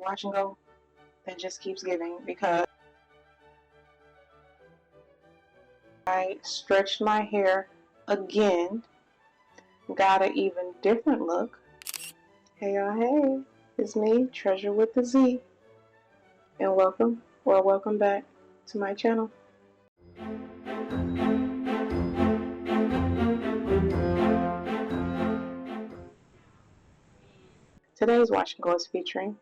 wash and go that just keeps giving because I stretched my hair again, got an even different look. Hey y'all, hey, it's me, Treasure with the Z, and welcome back to my channel. Today's wash and go is featuring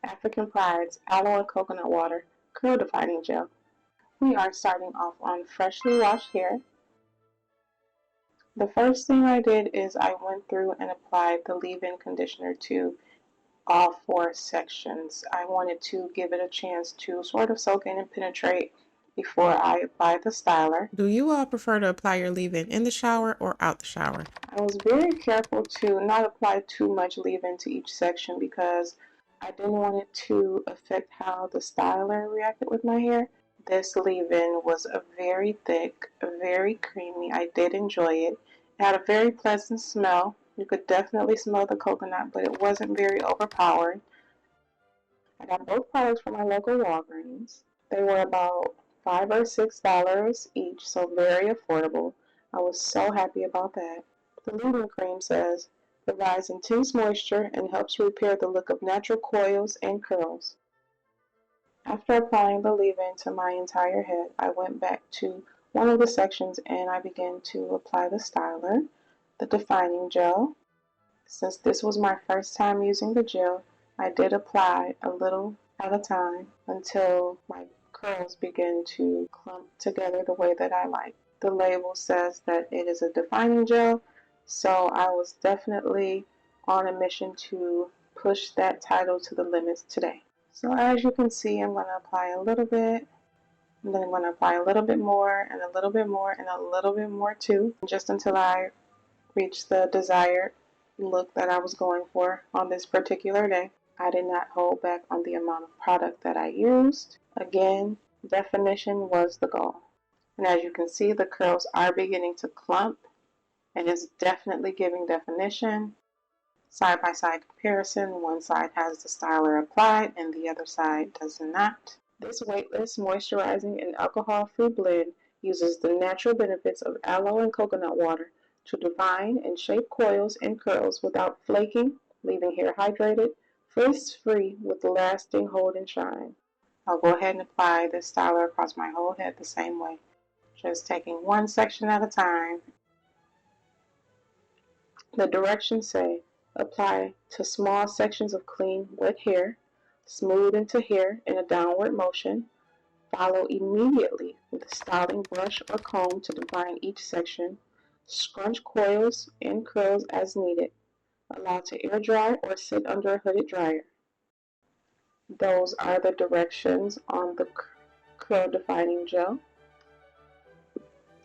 African Pride's Aloe and Coconut Water Curl Defining Gel. We are starting off on freshly washed hair. The first thing I did is I went through and applied the leave-in conditioner to all 4 sections. I wanted to give it a chance to sort of soak in and penetrate before I apply the styler. Do you all prefer to apply your leave-in in the shower or out the shower? I was very careful to not apply too much leave-in to each section because I didn't want it to affect how the styler reacted with my hair. This leave-in was a very thick, very creamy. I did enjoy it. It had a very pleasant smell. You could definitely smell the coconut, but it wasn't very overpowering. I got both products from my local Walgreens. They were about $5 or $6 each, so very affordable. I was so happy about that. The leave-in cream says, provides intense moisture and helps repair the look of natural coils and curls. After applying the leave-in to my entire head, I went back to one of the sections and I began to apply the styler, the defining gel. Since this was my first time using the gel, I did apply a little at a time until my curls begin to clump together the way that I like. The label says that it is a defining gel, so I was definitely on a mission to push that title to the limits today. So as you can see, I'm going to apply a little bit, and then I'm going to apply a little bit more, and a little bit more, and a little bit more too, just until I reach the desired look that I was going for on this particular day. I did not hold back on the amount of product that I used. Again, definition was the goal. And as you can see, the curls are beginning to clump and it's definitely giving definition. Side by side comparison, one side has the styler applied and the other side does not. This weightless, moisturizing, and alcohol-free blend uses the natural benefits of aloe and coconut water to define and shape coils and curls without flaking, leaving hair hydrated, frizz-free with lasting hold and shine. I'll go ahead and apply this styler across my whole head the same way, just taking one section at a time. The directions say, apply to small sections of clean, wet hair, smooth into hair in a downward motion, follow immediately with a styling brush or comb to define each section, scrunch coils and curls as needed, allow to air dry or sit under a hooded dryer. Those are the directions on the curl defining gel.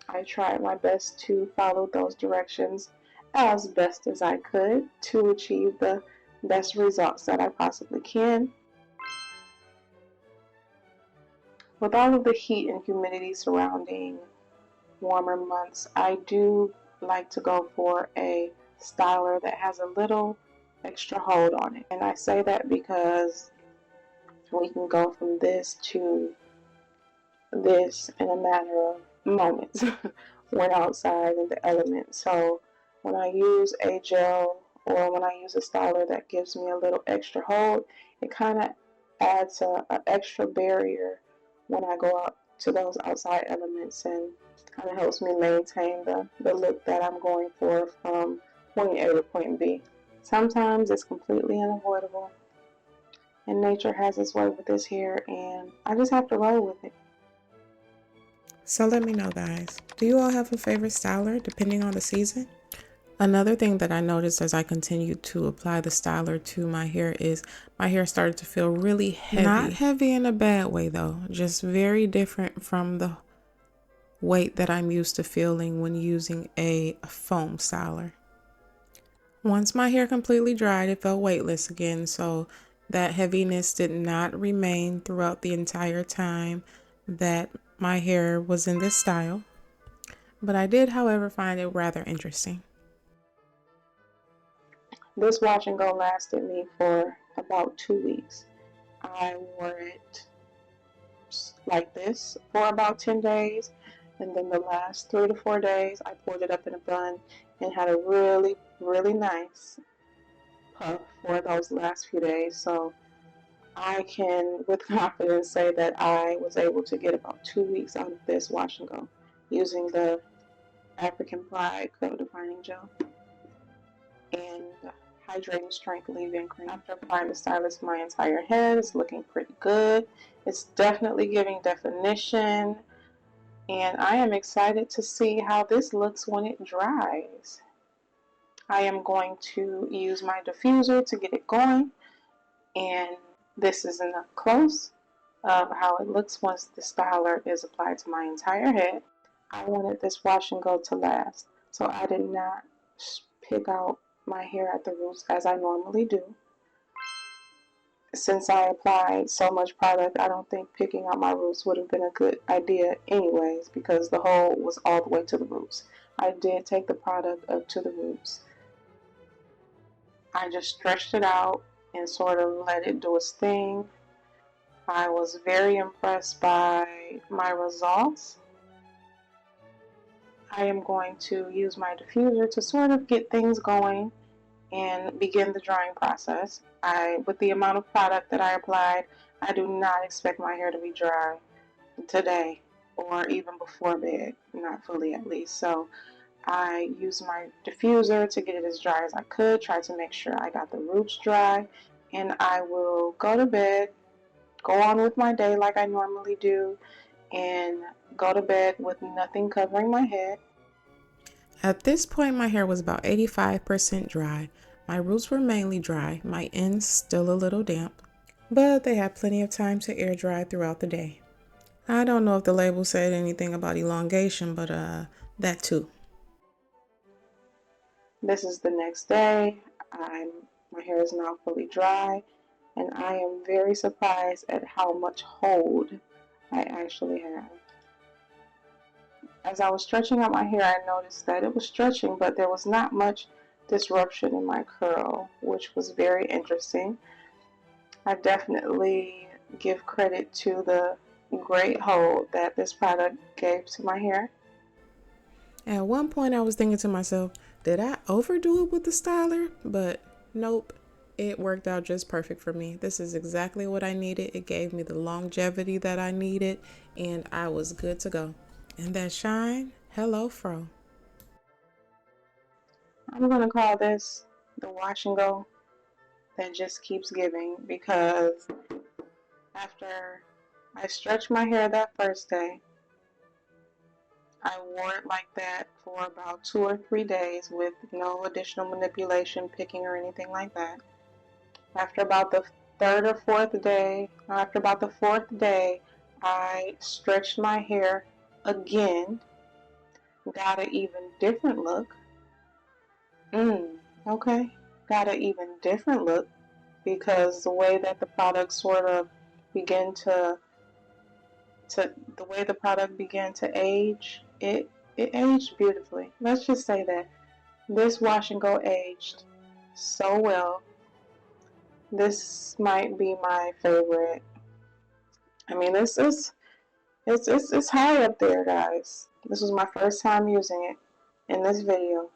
I tried my best to follow those directions as best as I could to achieve the best results that I possibly can. With all of the heat and humidity surrounding warmer months, I do like to go for a styler that has a little extra hold on it. And I say that because we can go from this to this in a matter of moments when outside in the elements. So when I use a gel or when I use a styler that gives me a little extra hold, it kind of adds an extra barrier when I go out to those outside elements and kind of helps me maintain the look that I'm going for from point A to point B. Sometimes it's completely unavoidable and nature has its way with this hair and I just have to roll with it. So let me know, guys, do you all have a favorite styler depending on the season? Another thing that I noticed as I continued to apply the styler to my hair is my hair started to feel really heavy. Not heavy in a bad way though, just very different from the weight that I'm used to feeling when using a foam styler. Once my hair completely dried, it felt weightless again, so that heaviness did not remain throughout the entire time that my hair was in this style. But I did, however, find it rather interesting. This wash and go lasted me for about 2 weeks. I wore it like this for about 10 days, and then the last 3 to 4 days I poured it up in a bun and had a really, really nice puff for those last few days. So I can with confidence say that I was able to get about 2 weeks out of this wash and go using the African Pride Curl Defining Gel and Hydrating Strength Leave-In Cream. After applying the stylist to my entire head, it's looking pretty good. It's definitely giving definition, and I am excited to see how this looks when it dries. I am going to use my diffuser to get it going, and this is an up close of how it looks once the styler is applied to my entire head. I wanted this wash and go to last, so I did not pick out my hair at the roots as I normally do. Since I applied so much product, I don't think picking out my roots would have been a good idea anyways, because the hole was all the way to the roots. I did take the product up to the roots. I just stretched it out and sort of let it do its thing. I was very impressed by my results. I am going to use my diffuser to sort of get things going and begin the drying process. With the amount of product that I applied, I do not expect my hair to be dry today or even before bed, not fully at least. So I used my diffuser to get it as dry as I could, try to make sure I got the roots dry, and I will go to bed, go on with my day like I normally do, and go to bed with nothing covering my head. At this point, my hair was about 85% dry. My roots were mainly dry, my ends still a little damp, but they had plenty of time to air dry throughout the day. I don't know if the label said anything about elongation, but that too. This is the next day. My hair is now fully dry, and I am very surprised at how much hold I actually have. As I was stretching out my hair, I noticed that it was stretching, but there was not much disruption in my curl, which was very interesting. I definitely give credit to the great hold that this product gave to my hair. At one point, I was thinking to myself, did I overdo it with the styler? But nope, it worked out just perfect for me. This is exactly what I needed. It gave me the longevity that I needed, and I was good to go. And that shine, hello, fro. I'm going to call this the wash and go that just keeps giving, because after I stretched my hair that first day, I wore it like that for about 2 or 3 days with no additional manipulation, picking, or anything like that. After about the fourth day, I stretched my hair again, got an even different look. Okay, got an even different look, because the way that the product sort of began to the way the product began to age, it aged beautifully. Let's just say that this wash and go aged so well. This might be my favorite. I mean, it's high up there, guys. This was my first time using it in this video,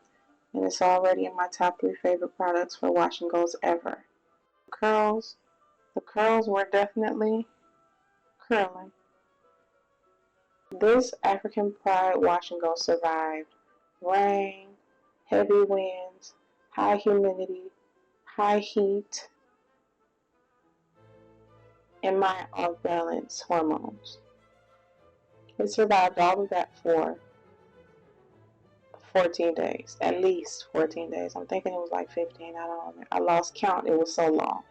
and it's already in my top 3 favorite products for wash and goes ever. The curls were definitely curling. This African Pride wash and go survived rain, heavy winds, high humidity, high heat, and my off-balance hormones. It survived all of that for 14 days, at least 14 days. I'm thinking it was like 15. I lost count. It was so long.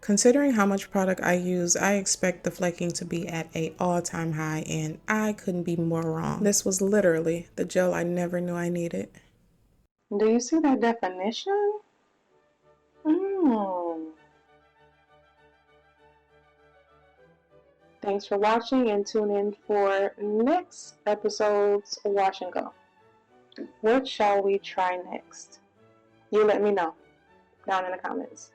Considering how much product I use, I expect the flaking to be at an all-time high, and I couldn't be more wrong. This was literally the gel I never knew I needed. Do you see that definition? Thanks for watching, and tune in for next episode's wash and go. What shall we try next? You let me know down in the comments.